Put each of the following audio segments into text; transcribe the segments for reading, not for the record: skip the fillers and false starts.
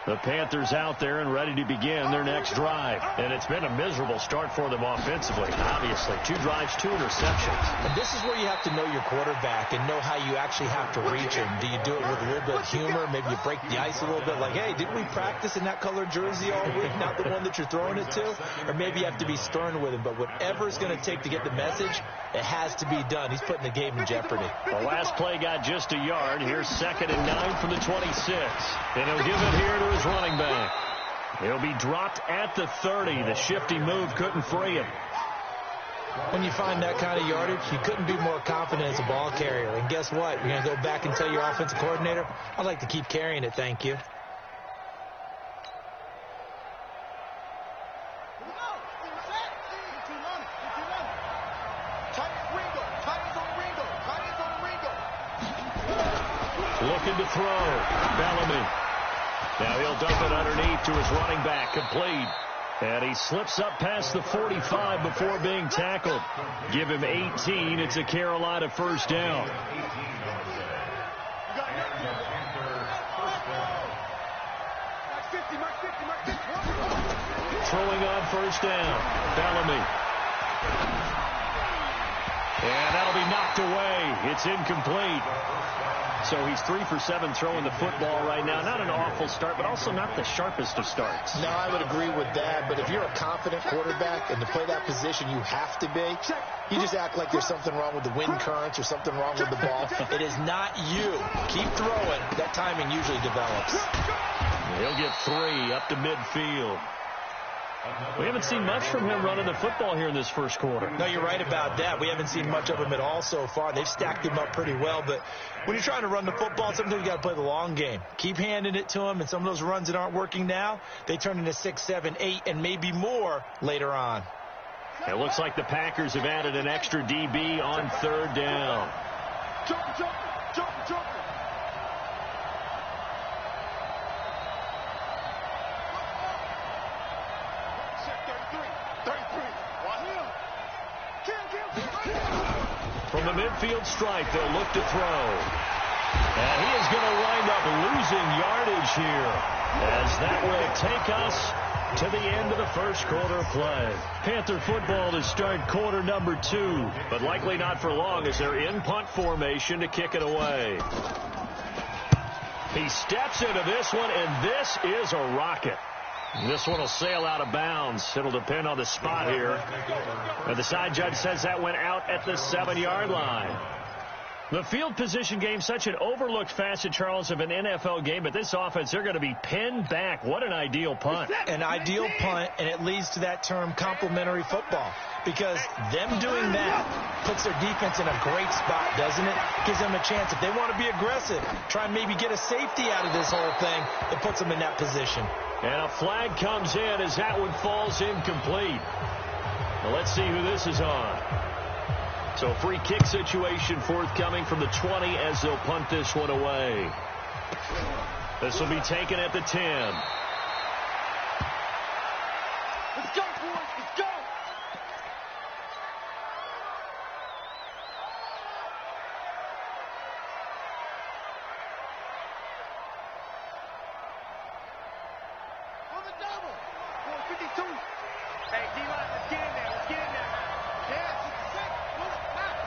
The Panthers out there and ready to begin their next drive. And it's been a miserable start for them offensively, obviously. 2 drives, 2 interceptions. And this is where you have to know your quarterback and know how you actually have to reach him. Do you do it with a little bit of humor? Maybe you break the ice a little bit like, hey, didn't we practice in that colored jersey all week, not the one that you're throwing it to? Or maybe you have to be stern with him. But whatever it's going to take to get the message, it has to be done. He's putting the game in jeopardy. The last play got just a yard. Here's 2nd and 9 from the 26. And he'll give it here to his running back. He'll be dropped at the 30. The shifty move couldn't free him. When you find that kind of yardage, you couldn't be more confident as a ball carrier. And guess what? You're going to go back and tell your offensive coordinator, I'd like to keep carrying it, thank you. Looking to throw. Bellamy. Now he'll dump it underneath to his running back. Complete. And he slips up past the 45 before being tackled. Give him 18. It's a Carolina first down. Throwing on first down. Bellamy. And that'll be knocked away. It's incomplete. So he's 3 for 7 throwing the football right now. Not an awful start, but also not the sharpest of starts. No, I would agree with that. But if you're a confident quarterback and to play that position, you have to be. You just act like there's something wrong with the wind currents or something wrong with the ball. It is not you. Keep throwing. That timing usually develops. He'll get 3 up to midfield. We haven't seen much from him running the football here in this first quarter. No, you're right about that. We haven't seen much of him at all so far. They've stacked him up pretty well, but when you're trying to run the football, sometimes you got to play the long game. Keep handing it to him, and some of those runs that aren't working now, they turn into 6, 7, 8, and maybe more later on. It looks like the Packers have added an extra DB on 3rd down. Jump. From the midfield stripe, they'll look to throw. And he is going to wind up losing yardage here, as that will take us to the end of the first quarter of play. Panther football to start quarter number 2, but likely not for long as they're in punt formation to kick it away. He steps into this one, and this is a rocket. This one will sail out of bounds. It'll depend on the spot here. And the side judge says that went out at the 7-yard line. The field position game, such an overlooked facet, Charles, of an NFL game. But this offense, they're going to be pinned back. What an ideal punt. An ideal punt, and it leads to that term complementary football. Because them doing that puts their defense in a great spot, doesn't it? Gives them a chance. If they want to be aggressive, try and maybe get a safety out of this whole thing, it puts them in that position. And a flag comes in as that one falls incomplete. Well, let's see who this is on. So a free kick situation forthcoming from the 20 as they'll punt this one away. This will be taken at the 10. Let's go, boys. Let's go. On the double. 452. Hey, D-line, let's get in there. Let's get in there. Yeah, 66. Move it. Back.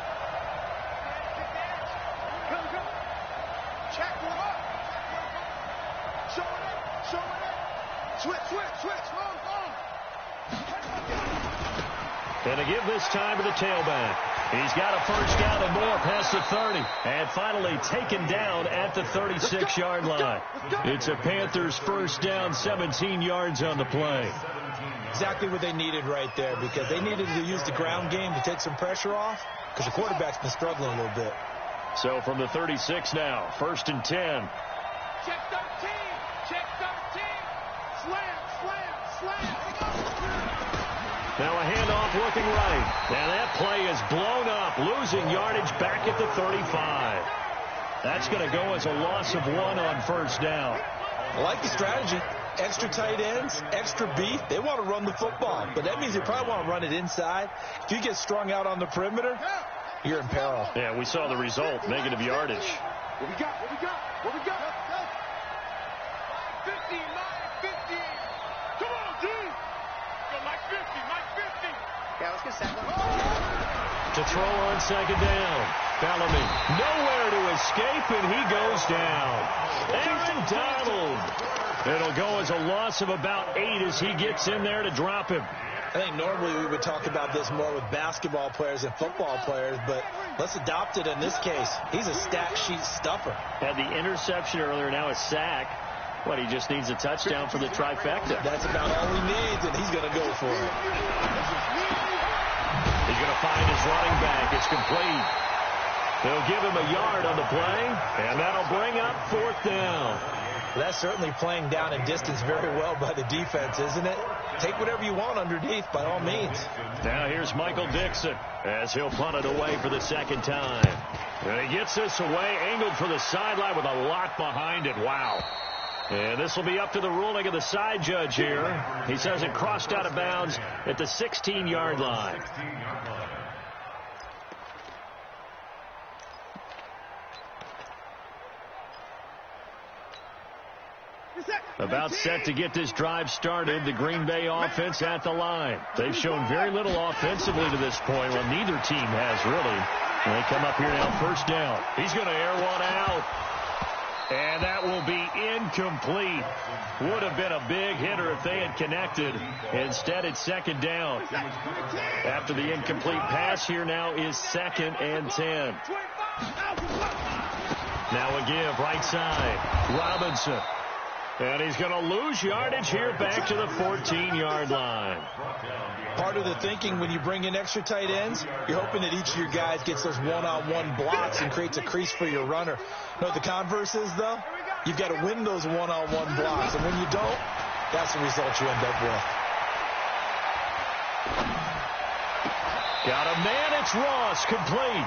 Go. Check one up. Show it. Switch. Wrong. And to give this time to the tailback. He's got a first down and more past the 30. And finally taken down at the 36-yard line. It's a Panthers first down, 17 yards on the play. Exactly what they needed right there, because they needed to use the ground game to take some pressure off, because the quarterback's been struggling a little bit. So from the 36 now, 1st and 10. Check 13. Slam. Now a handoff looking right. And that play is blown up, losing yardage back at the 35. That's going to go as a loss of 1 on first down. I like the strategy. Extra tight ends, extra beef. They want to run the football, but that means they probably want to run it inside. If you get strung out on the perimeter, you're in peril. Yeah, we saw the result, negative yardage. What we got? 50, Mike 50. Come on, D. Yo, Mike 50, Mike 50. Yeah, let's get second. To throw on second down. Bellamy nowhere to escape, and he goes down. Aaron Donald. It'll go as a loss of about 8 as he gets in there to drop him. I think normally we would talk about this more with basketball players and football players, but let's adopt it in this case. He's a stat sheet stuffer. Had the interception earlier, now a sack. What, he just needs a touchdown for the trifecta. That's about all he needs, and he's going to go for it. He's going to find his running back. It's complete. They'll give him a yard on the play, and that'll bring up 4th down. Well, that's certainly playing down in distance very well by the defense, isn't it? Take whatever you want underneath, by all means. Now here's Michael Dixon as he'll punt it away for the second time. And he gets this away, angled for the sideline with a lot behind it. Wow. And this will be up to the ruling of the side judge here. He says it crossed out of bounds at the 16-yard line. About set to get this drive started, the Green Bay offense at the line. They've shown very little offensively to this point. Well, neither team has really. And they come up here now, first down. He's going to air one out. And that will be incomplete. Would have been a big hitter if they had connected. Instead, it's second down. After the incomplete pass, here now is 2nd and 10. Now a give, right side. Robinson. And he's going to lose yardage here back to the 14-yard line. Part of the thinking when you bring in extra tight ends, you're hoping that each of your guys gets those one-on-one blocks and creates a crease for your runner. You know what the converse is, though? You've got to win those one-on-one blocks. And when you don't, that's the result you end up with. Got a man, it's Ross, complete.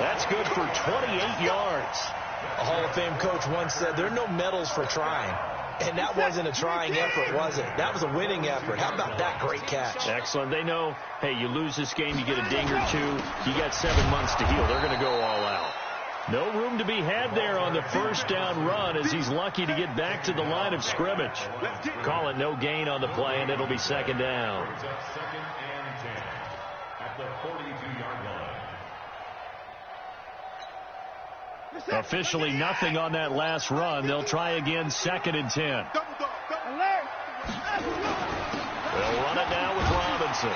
That's good for 28 yards. A Hall of Fame coach once said, there are no medals for trying. And that wasn't a trying effort, was it? That was a winning effort. How about that great catch? Excellent. They know, hey, you lose this game, you get a ding or two. You got 7 months to heal. They're going to go all out. No room to be had there on the first down run as he's lucky to get back to the line of scrimmage. Call it no gain on the play, and it'll be second down. Second and 10 at the 42-yard line. Officially nothing on that last run. They'll try again, 2nd and 10. They'll run it now with Robinson.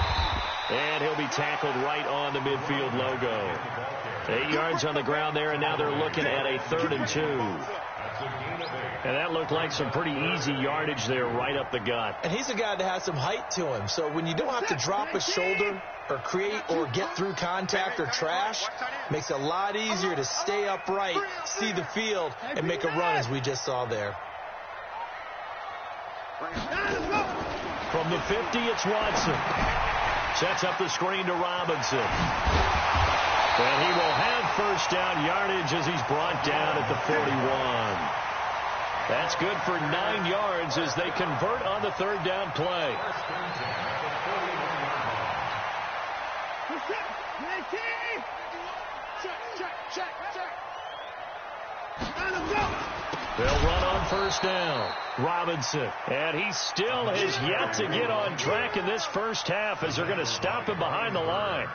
And he'll be tackled right on the midfield logo. 8 yards on the ground there, and now they're looking at a 3rd and 2. And that looked like some pretty easy yardage there right up the gut. And he's a guy that has some height to him. So when you don't have to drop a shoulder or create or get through contact or trash, makes it a lot easier to stay upright, see the field, and make a run as we just saw there. From the 50, it's Watson. Sets up the screen to Robinson. And he will have first down yardage as he's brought down at the 41. That's good for 9 yards as they convert on the 3rd down play. They'll run on first down. Robinson. And he still has yet to get on track in this first half as they're going to stop him behind the line.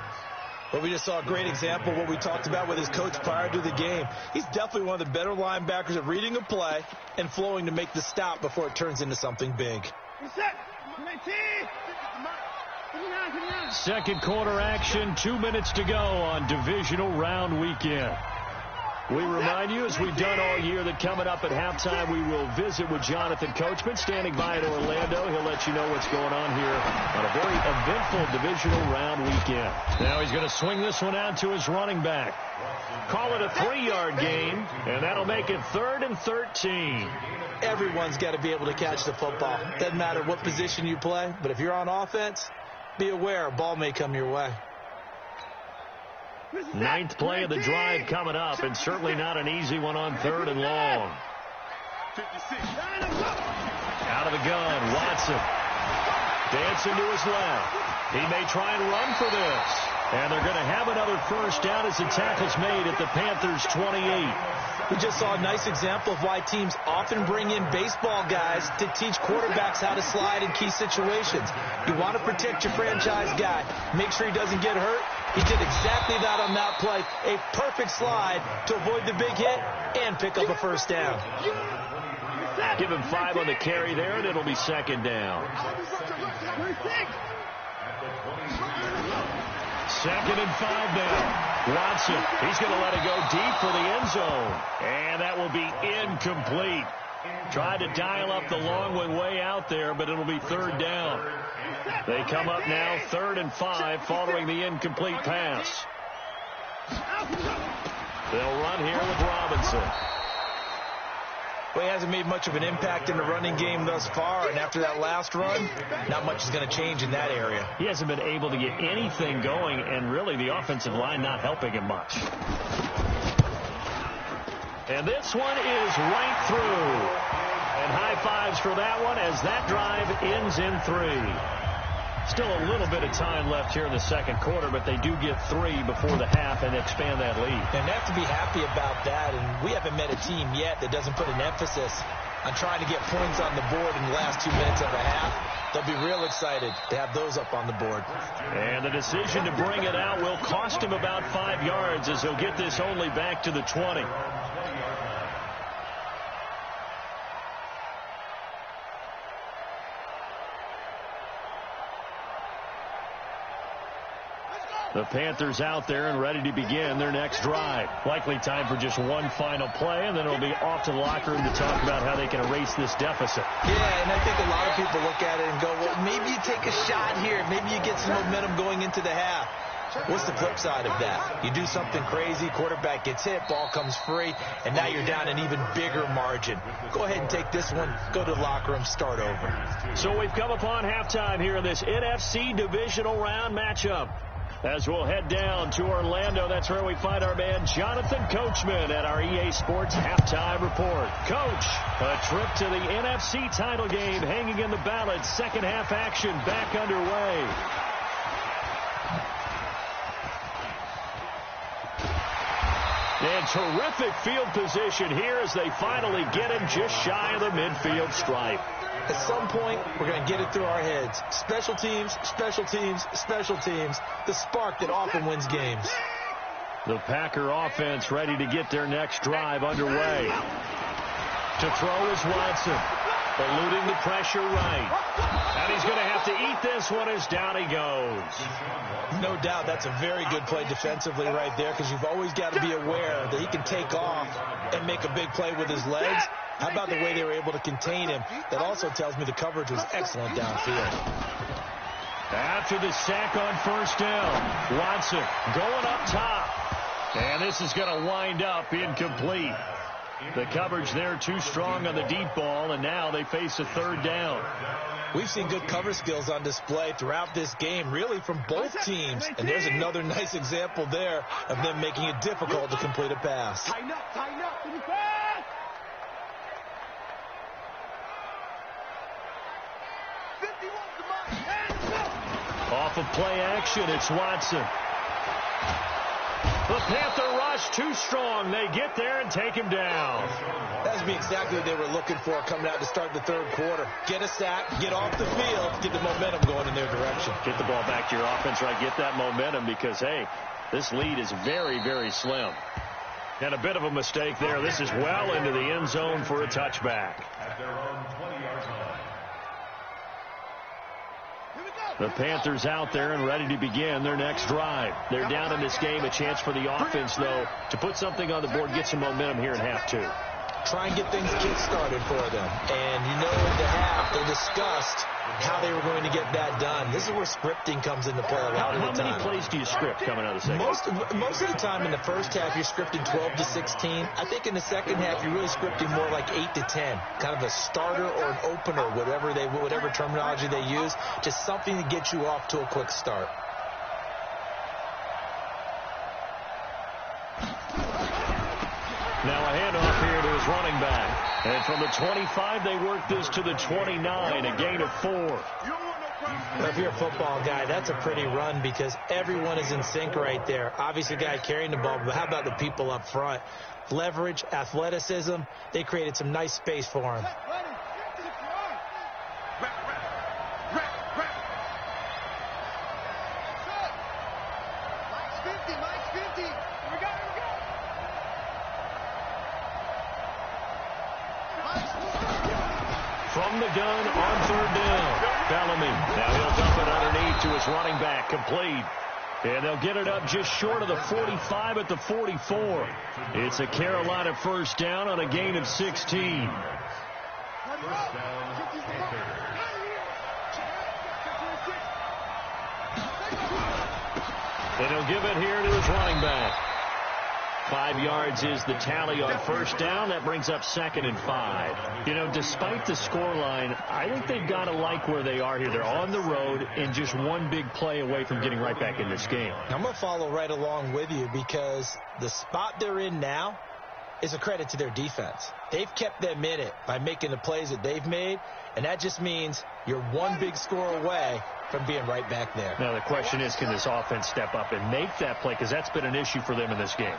Well, we just saw a great example of what we talked about with his coach prior to the game. He's definitely one of the better linebackers at reading a play and flowing to make the stop before it turns into something big. Second quarter action, 2 minutes to go on divisional round weekend. We remind you, as we've done all year, that coming up at halftime, we will visit with Jonathan Coachman, standing by in Orlando. He'll let you know what's going on here on a very eventful divisional round weekend. Now he's going to swing this one out to his running back. Call it a 3-yard gain, and that'll make it 3rd and 13. Everyone's got to be able to catch the football. Doesn't matter what position you play, but if you're on offense, be aware a ball may come your way. 9th play of the drive coming up, and certainly not an easy one on 3rd and long. Out of the gun, Watson. Dancing to his left. He may try and run for this. And they're going to have another first down as the tackle's made at the Panthers' 28. We just saw a nice example of why teams often bring in baseball guys to teach quarterbacks how to slide in key situations. You want to protect your franchise guy. Make sure he doesn't get hurt. He did exactly that on that play. A perfect slide to avoid the big hit and pick up a first down. Give him 5 on the carry there, and it'll be second down. 2nd and 5 now. Watson, he's going to let it go deep for the end zone. And that will be incomplete. Tried to dial up the long one way out there, but it'll be 3rd down. They come up now 3rd and 5 following the incomplete pass. They'll run here with Robinson. Well, he hasn't made much of an impact in the running game thus far, and after that last run, not much is going to change in that area. He hasn't been able to get anything going, and really the offensive line not helping him much. And this one is right through. And high fives for that one as that drive ends in 3. Still a little bit of time left here in the second quarter, but they do get 3 before the half and expand that lead. And they have to be happy about that, and we haven't met a team yet that doesn't put an emphasis on trying to get points on the board in the last 2 minutes of a half. They'll be real excited to have those up on the board. And the decision to bring it out will cost him about 5 yards as he'll get this only back to the 20. The Panthers out there and ready to begin their next drive. Likely time for just one final play, and then it'll be off to the locker room to talk about how they can erase this deficit. Yeah, and I think a lot of people look at it and go, well, maybe you take a shot here. Maybe you get some momentum going into the half. What's the flip side of that? You do something crazy, quarterback gets hit, ball comes free, and now you're down an even bigger margin. Go ahead and take this one, go to the locker room, start over. So we've come upon halftime here in this NFC divisional round matchup. As we'll head down to Orlando, that's where we find our man Jonathan Coachman at our EA Sports Halftime Report. Coach, a trip to the NFC title game hanging in the balance. Second half action back underway. And terrific field position here as they finally get him just shy of the midfield stripe. At some point, we're going to get it through our heads. Special teams, special teams, special teams. The spark that often wins games. The Packer offense ready to get their next drive underway. To throw is Watson. Eluding the pressure right. And he's going to have to eat this one as down he goes. No doubt that's a very good play defensively right there, because you've always got to be aware that he can take off and make a big play with his legs. How about the way they were able to contain him? That also tells me the coverage was excellent downfield. After the sack on first down, Watson going up top. And this is going to wind up incomplete. The coverage there too strong on the deep ball, and now they face a 3rd down. We've seen good cover skills on display throughout this game, really from both teams. And there's another nice example there of them making it difficult to complete a pass. Tighten up, in the pass! 51 to my hands. Off of play action, it's Watson. The Panther rush too strong. They get there and take him down. That's exactly what they were looking for coming out to start the 3rd quarter. Get a sack, get off the field, get the momentum going in their direction. Get the ball back to your offense, right? Get that momentum because, hey, this lead is very, very slim. And a bit of a mistake there. This is well into the end zone for a touchback. At their own 20-yard line. The Panthers out there and ready to begin their next drive. They're down in this game. A chance for the offense, though, to put something on the board, get some momentum here in half 2. Try and get things kick-started for them. And you know in the half they discussed how they were going to get that done. This is where scripting comes into play a lot of the time. How many plays do you script coming out of the second? Most of the time in the first half you're scripting 12 to 16. I think in the second half you're really scripting more like 8 to 10. Kind of a starter or an opener, whatever terminology they use. Just something to get you off to a quick start. Now a handoff here to his running back. And from the 25, they work this to the 29, a gain of 4. Well, if you're a football guy, that's a pretty run because everyone is in sync right there. Obviously, the guy carrying the ball, but how about the people up front? Leverage, athleticism, they created some nice space for him. From the gun on third down. Bellamy. Now he'll dump it underneath to his running back. Complete. And they'll get it up just short of the 45 at the 44. It's a Carolina first down on a gain of 16. First down, Panthers. And he'll give it here to his running back. 5 yards is the tally on first down. That brings up 2nd and 5. You know, despite the scoreline, I think they've got to like where they are here. They're on the road and just one big play away from getting right back in this game. I'm going to follow right along with you because the spot they're in now is a credit to their defense. They've kept them in it by making the plays that they've made, and that just means you're one big score away from being right back there. Now, the question is, can this offense step up and make that play? Because that's been an issue for them in this game.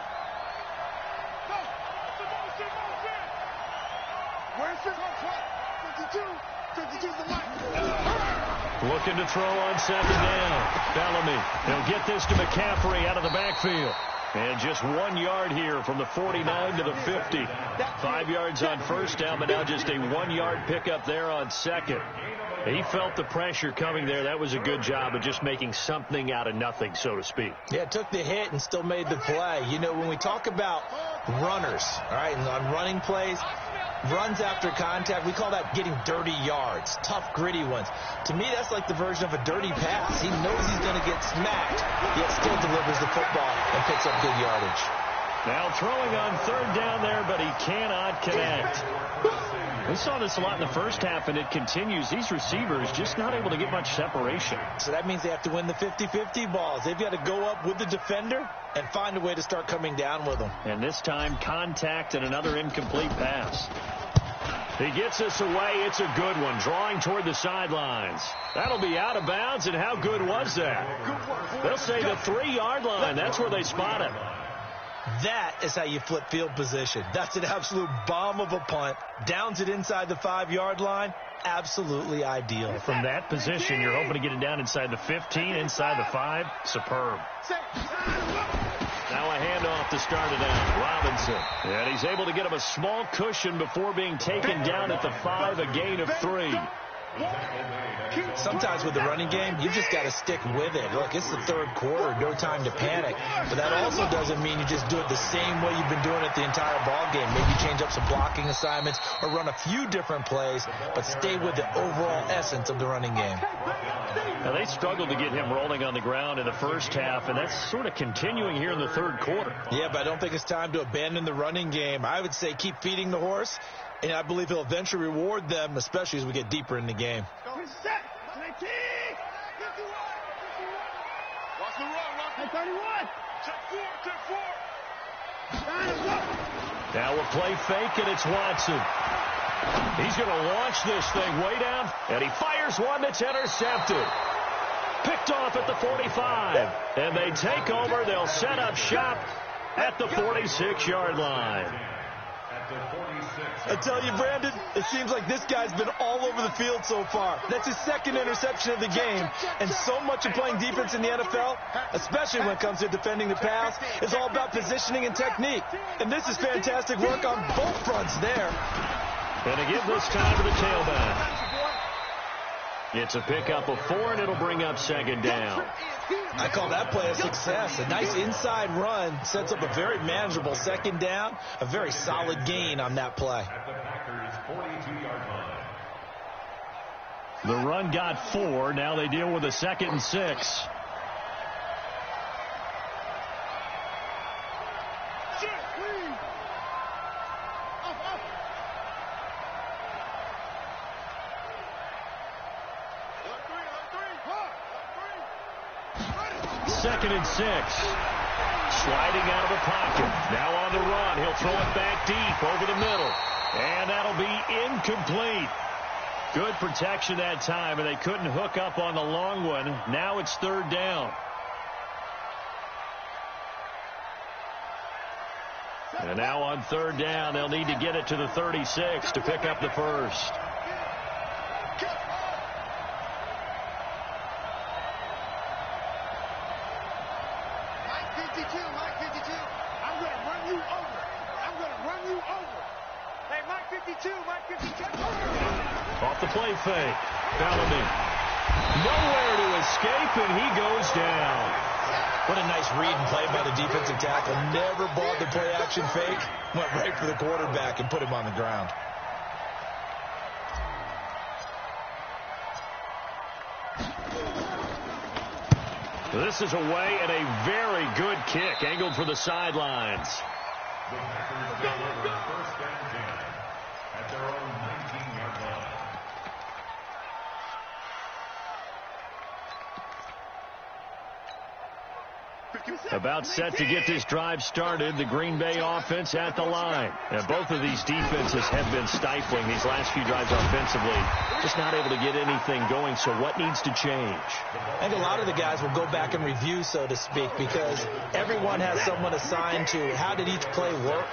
Looking to throw on 2nd down. Bellamy. He'll get this to McCaffrey out of the backfield. And just 1 yard here from the 49 to the 50. 5 yards on first down, but now just a 1 yard pickup there on second. He felt the pressure coming there. That was a good job of just making something out of nothing, so to speak. Yeah, took the hit and still made the play. You know, when we talk about runners, all right, and on running plays, runs after contact, we call that getting dirty yards, tough, gritty ones. To me, that's like the version of a dirty pass. He knows he's going to get smacked, yet still delivers the football and picks up good yardage. Now throwing on third down there, but he cannot connect. We saw this a lot in the first half, and it continues. These receivers just not able to get much separation. So that means they have to win the 50-50 balls. They've got to go up with the defender and find a way to start coming down with them. And this time, contact and another incomplete pass. He gets this away. It's a good one, drawing toward the sidelines. That'll be out of bounds, and how good was that? They'll say the 3-yard line. That's where they spot him. That is how you flip field position. That's an absolute bomb of a punt. Downs it inside the 5-yard line. Absolutely ideal. From that position, you're hoping to get it down inside the 15, inside the 5. Superb. Now a handoff to start it out. Robinson. And he's able to get him a small cushion before being taken down at the 5, a gain of 3. Sometimes with the running game, you just got to stick with it. Look, it's the third quarter, no time to panic. But that also doesn't mean you just do it the same way you've been doing it the entire ball game. Maybe change up some blocking assignments or run a few different plays, but stay with the overall essence of the running game. Now, they struggled to get him rolling on the ground in the first half, and that's sort of continuing here in the third quarter. Yeah, but I don't think it's time to abandon the running game. I would say keep feeding the horse, and I believe he'll eventually reward them, especially as we get deeper in the game. Watch the run, watch 31. Check 4. Now a play fake, and it's Watson. He's going to launch this thing way down, and he fires one that's intercepted. Picked off at the 45, and they take over. They'll set up shop at the 46-yard line. I tell you, Brandon, it seems like this guy's been all over the field so far. That's his second interception of the game. And so much of playing defense in the NFL, especially when it comes to defending the pass, is all about positioning and technique. And this is fantastic work on both fronts there. And to give this time to the tailback. It's a pickup of 4, and it'll bring up 2nd down. I call that play a success. A nice inside run sets up a very manageable 2nd down. A very solid gain on that play. The run got 4. Now they deal with a 2nd and 6. Second and 6. Sliding out of the pocket. Now on the run. He'll throw it back deep over the middle. And that'll be incomplete. Good protection that time, and they couldn't hook up on the long one. Now it's third down. And now on third down, they'll need to get it to the 36 to pick up the first. Off the play fake. Bellamy. Nowhere to escape, and he goes down. What a nice read and play by the defensive tackle. Never bought the play action fake. Went right for the quarterback and put him on the ground. This is away and a very good kick. Angled for the sidelines. The Packers deliver first and 10 at their own 19-yard line. About set to get this drive started. The Green Bay offense at the line. And both of these defenses have been stifling these last few drives offensively. Just not able to get anything going. So what needs to change? I think a lot of the guys will go back and review, so to speak, because everyone has someone assigned to how did each play work.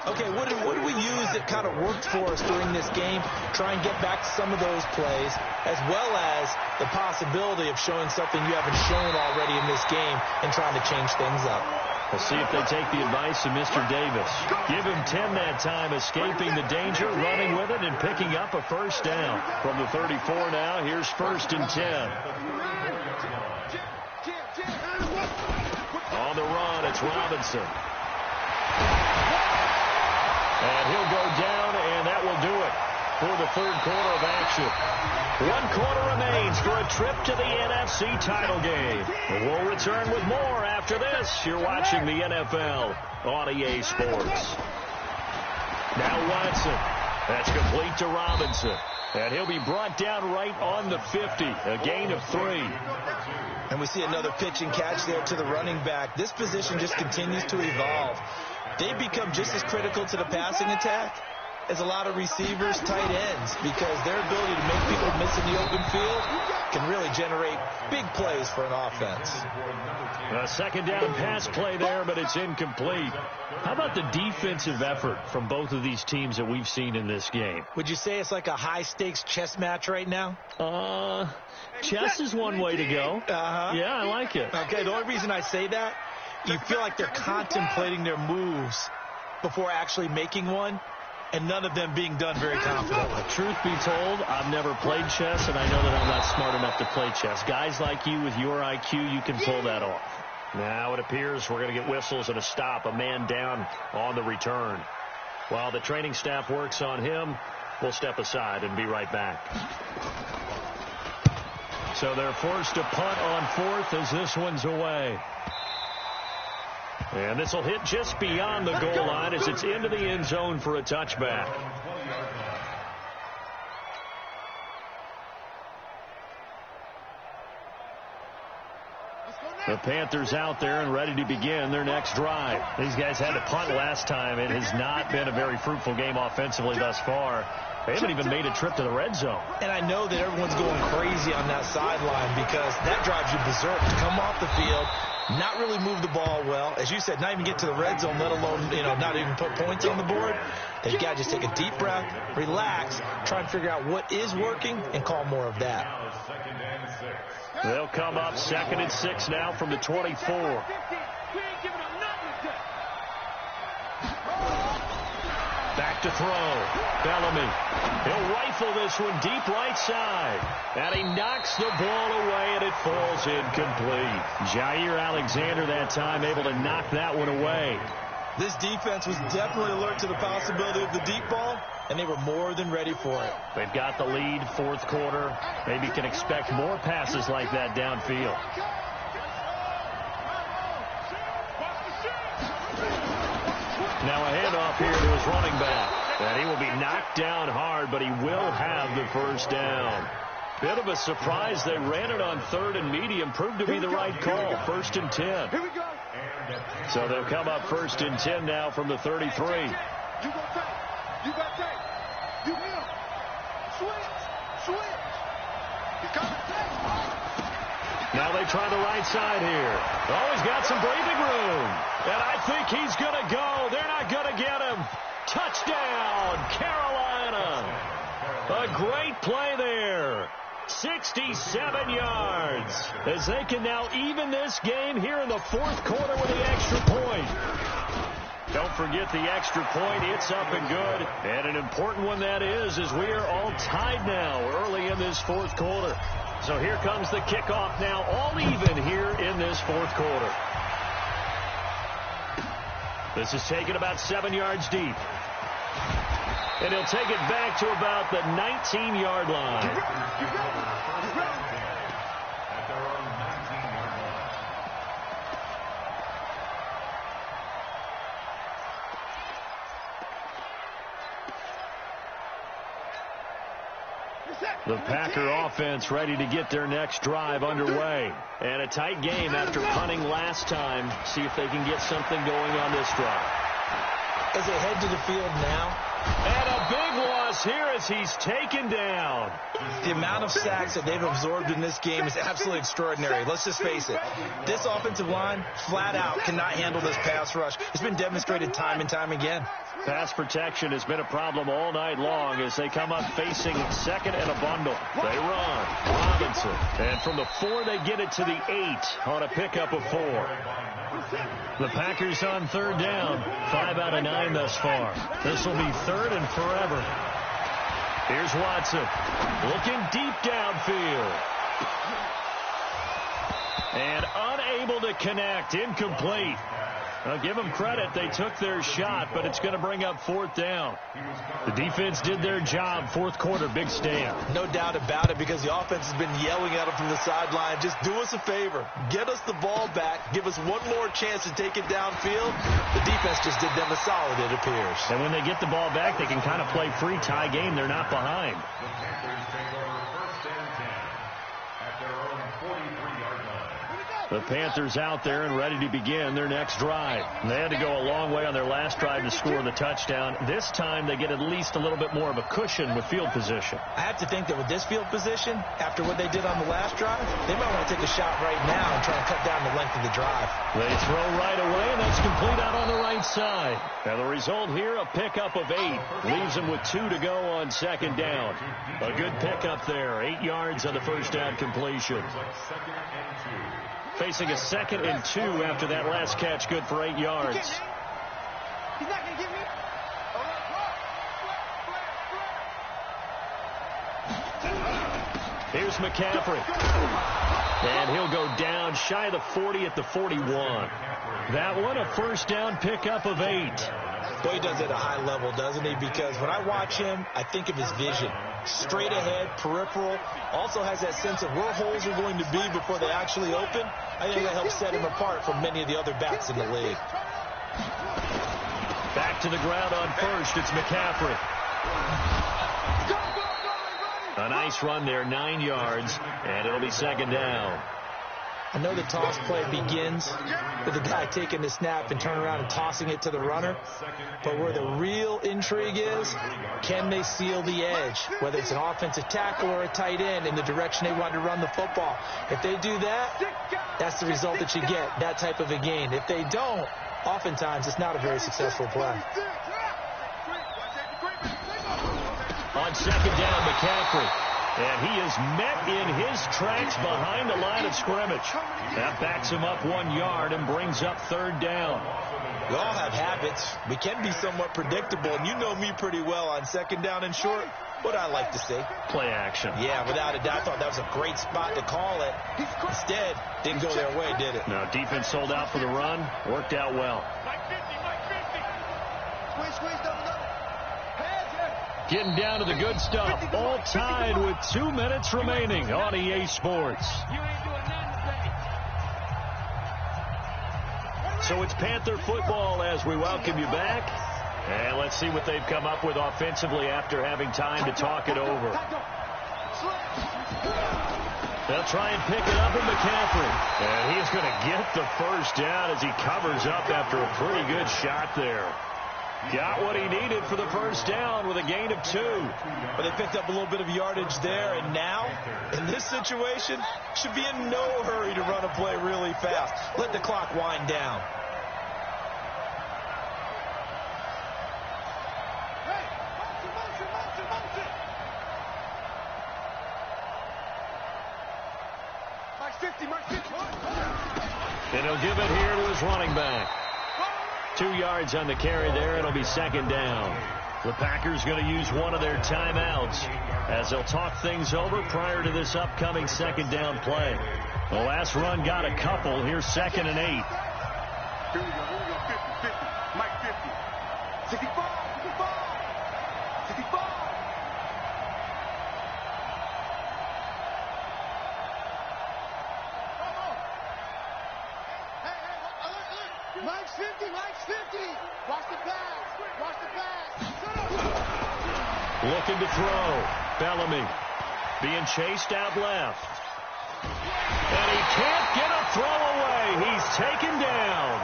Okay, what did we use that kind of worked for us during this game? Try and get back to some of those plays, as well as the possibility of showing something you haven't shown already in this game and trying to change things up. We'll see if they take the advice of Mr. Davis. Give him 10 that time, escaping the danger, running with it, and picking up a first down. From the 34 now, here's first and 10. On the run, it's Robinson. And he'll go down, and that will do it for the third quarter of action. 1 quarter remains for a trip to the NFC title game. We'll return with more after this. You're watching the NFL on EA Sports. Now Watson. That's complete to Robinson. And he'll be brought down right on the 50. A gain of 3. And we see another pitch and catch there to the running back. This position just continues to evolve. They become just as critical to the passing attack as a lot of receivers, tight ends, because their ability to make people miss in the open field can really generate big plays for an offense. A second down pass play there, but it's incomplete. How about the defensive effort from both of these teams that we've seen in this game? Would you say it's like a high-stakes chess match right now? Chess is one way to go. Yeah, I like it. Okay, the only reason I say that, you feel like they're contemplating their moves before actually making one, and none of them being done very confidently. Truth be told, I've never played chess, and I know that I'm not smart enough to play chess. Guys like you with your IQ, you can pull that off. Now it appears we're going to get whistles and a stop. A man down on the return. While the training staff works on him, we'll step aside and be right back. So they're forced to punt on fourth as this one's away. And this will hit just beyond the goal line as it's into the end zone for a touchback. The Panthers out there and ready to begin their next drive. These guys had to punt last time. It has not been a very fruitful game offensively thus far. They haven't even made a trip to the red zone. And I know that everyone's going crazy on that sideline because that drives you berserk to come off the field, not really move the ball well. As you said, not even get to the red zone, let alone, not even put points on the board. They've got to just take a deep breath, relax, try and figure out what is working, and call more of that. They'll come up 2nd and 6 now from the 24. Back to throw. Bellamy. He'll rifle this one deep right side. And he knocks the ball away, and it falls incomplete. Jair Alexander that time able to knock that one away. This defense was definitely alert to the possibility of the deep ball, and they were more than ready for it. They've got the lead, fourth quarter. Maybe can expect more passes like that downfield. Now a handoff here to his running back. And he will be knocked down hard, but he will have the first down. Bit of a surprise. They ran it on 3rd and medium. Proved to be the right call. 1st and 10. Here we go. So they'll come up 1st and 10 now from the 33. You go take. You got take. You him. Switch. Now they try the right side here. Oh, he's got some breathing room. And I think he's going to go. They're not going to get him. Touchdown, Carolina. A great play there. 67 yards. As they can now even this game here in the fourth quarter with the extra point. Don't forget the extra point. It's up and good. And an important one that is, as we are all tied now early in this fourth quarter. So here comes the kickoff now, all even here in this fourth quarter. This is taken about 7 yards deep. And he'll take it back to about the 19-yard line. At their own 19-yard line. The Packer offense ready to get their next drive underway. And a tight game after punting last time. See if they can get something going on this drive. As they head to the field now. And a big loss here as he's taken down. The amount of sacks that they've absorbed in this game is absolutely extraordinary. Let's just face it. This offensive line, flat out, cannot handle this pass rush. It's been demonstrated time and time again. Pass protection has been a problem all night long as they come up facing second and a bundle. They run. Robinson. And from the 4, they get it to the 8 on a pickup of 4. The Packers on third down. 5 out of 9 thus far. This will be third and forever. Here's Watson. Looking deep downfield. And unable to connect. Incomplete. I'll give them credit. They took their shot, but it's going to bring up fourth down. The defense did their job. Fourth quarter, big stand. No doubt about it, because the offense has been yelling at them from the sideline. Just do us a favor. Get us the ball back. Give us one more chance to take it downfield. The defense just did them a solid, it appears. And when they get the ball back, they can kind of play free tie game. They're not behind. The Panthers take over first and 10 at their own 43-yard line. The Panthers out there and ready to begin their next drive. They had to go a long way on their last drive to score the touchdown. This time they get at least a little bit more of a cushion with field position. I have to think that with this field position, after what they did on the last drive, they might want to take a shot right now and try and cut down the length of the drive. They throw right away, and that's complete out on the right side. And the result here, a pickup of 8. Leaves them with 2 to go on second down. A good pickup there. 8 yards on the first down completion. Second and 2. Facing a 2nd and 2 after that last catch, good for 8 yards. He's not going to get me. Here's McCaffrey. And he'll go down shy of the 40 at the 41. That one, a first down pickup of 8. Boy, he does it at a high level, doesn't he? Because when I watch him, I think of his vision. Straight ahead, peripheral. Also has that sense of where holes are going to be before they actually open. I think that helps set him apart from many of the other backs in the league. Back to the ground on first. It's McCaffrey. A nice run there, 9 yards, and it'll be second down. I know the toss play begins with the guy taking the snap and turning around and tossing it to the runner. But where the real intrigue is, can they seal the edge? Whether it's an offensive tackle or a tight end in the direction they want to run the football. If they do that, that's the result that you get, that type of a gain. If they don't, oftentimes it's not a very successful play. On second down, McCaffrey. And he is met in his tracks behind the line of scrimmage. That backs him up 1 yard and brings up third down. We all have habits. We can be somewhat predictable, and you know me pretty well on second down and short. What I like to see. Play action. Yeah, without a doubt. I thought that was a great spot to call it. Instead, didn't go their way, did it? Now, defense sold out for the run. Worked out well. Getting down to the good stuff. All tied with 2 minutes remaining on EA Sports. So it's Panther football as we welcome you back. And let's see what they've come up with offensively after having time to talk it over. They'll try and pick it up with McCaffrey. And he's going to get the first down as he covers up after a pretty good shot there. Got what he needed for the first down with a gain of 2. But they picked up a little bit of yardage there, and now, in this situation, should be in no hurry to run a play really fast. Let the clock wind down. And he'll give it here to his running back. 2 yards on the carry there. It'll be second down. The Packers going to use one of their timeouts as they'll talk things over prior to this upcoming second down play. The last run got a couple. Here's 2nd and 8. Here we go. 50, 50. Mike 50. 65, 65. 65. Mike's 50, Mike's 50. Watch the pass. Watch the pass. Looking to throw. Bellamy being chased out left. And he can't get a throw away. He's taken down.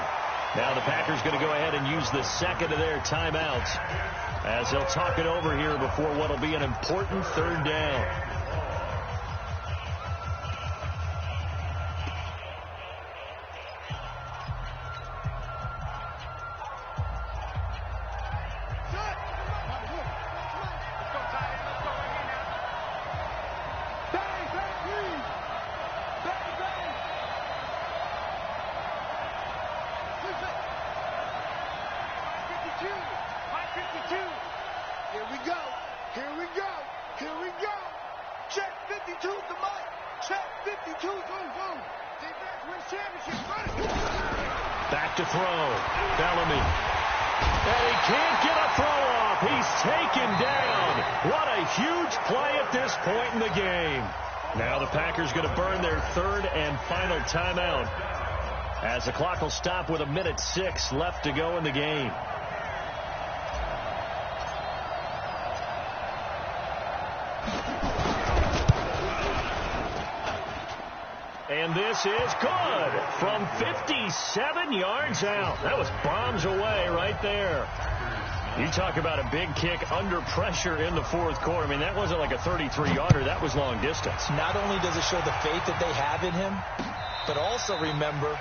Now the Packers going to go ahead and use the second of their timeouts as they'll talk it over here before what will be an important third down. Back to throw. Bellamy. And he can't get a throw off. He's taken down. What a huge play at this point in the game. Now the Packers going to burn their third and final timeout as the clock will stop with 1:06 left to go in the game. And this is good from 57 yards out. That was bombs away right there. You talk about a big kick under pressure in the fourth quarter. I mean, that wasn't like a 33-yarder. That was long distance. Not only does it show the faith that they have in him, but also remember,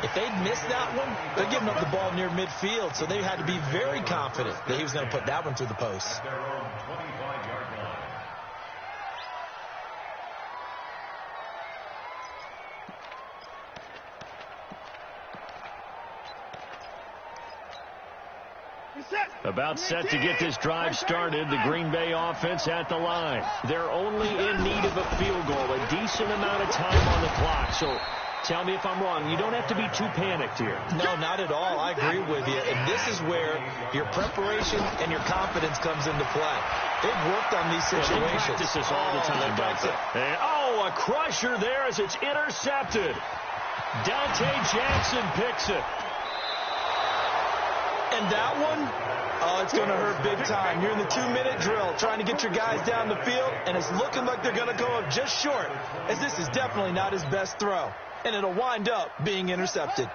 if they'd missed that one, they're giving up the ball near midfield. So they had to be very confident that he was going to put that one through the post. About set to get this drive started, the Green Bay offense at the line. They're only in need of a field goal, a decent amount of time on the clock. So tell me if I'm wrong. You don't have to be too panicked here. No, not at all. I agree with you. And this is where your preparation and your confidence comes into play. They've worked on these situations. They practice this all the time, don't they? And, a crusher there as it's intercepted. Dante Jackson picks it. And that one, it's going to hurt big time. You're in the 2-minute drill trying to get your guys down the field, and it's looking like they're going to go up just short, as this is definitely not his best throw. And it'll wind up being intercepted.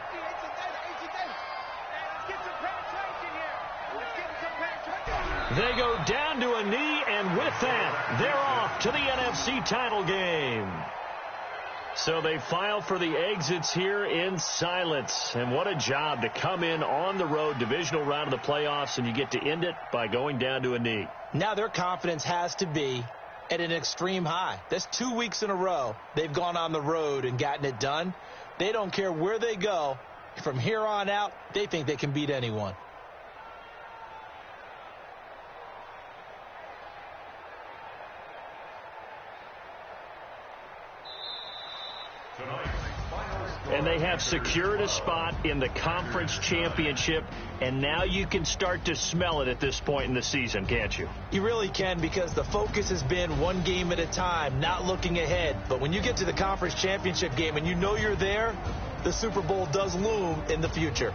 They go down to a knee, and with that, they're off to the NFC title game. So they file for the exits here in silence. And what a job to come in on the road, divisional round of the playoffs, and you get to end it by going down to a knee. Now their confidence has to be at an extreme high. That's 2 weeks in a row they've gone on the road and gotten it done. They don't care where they go. From here on out, they think they can beat anyone. And they have secured a spot in the conference championship, and now you can start to smell it at this point in the season, can't you? You really can, because the focus has been one game at a time, not looking ahead. But when you get to the conference championship game and you know you're there, the Super Bowl does loom in the future.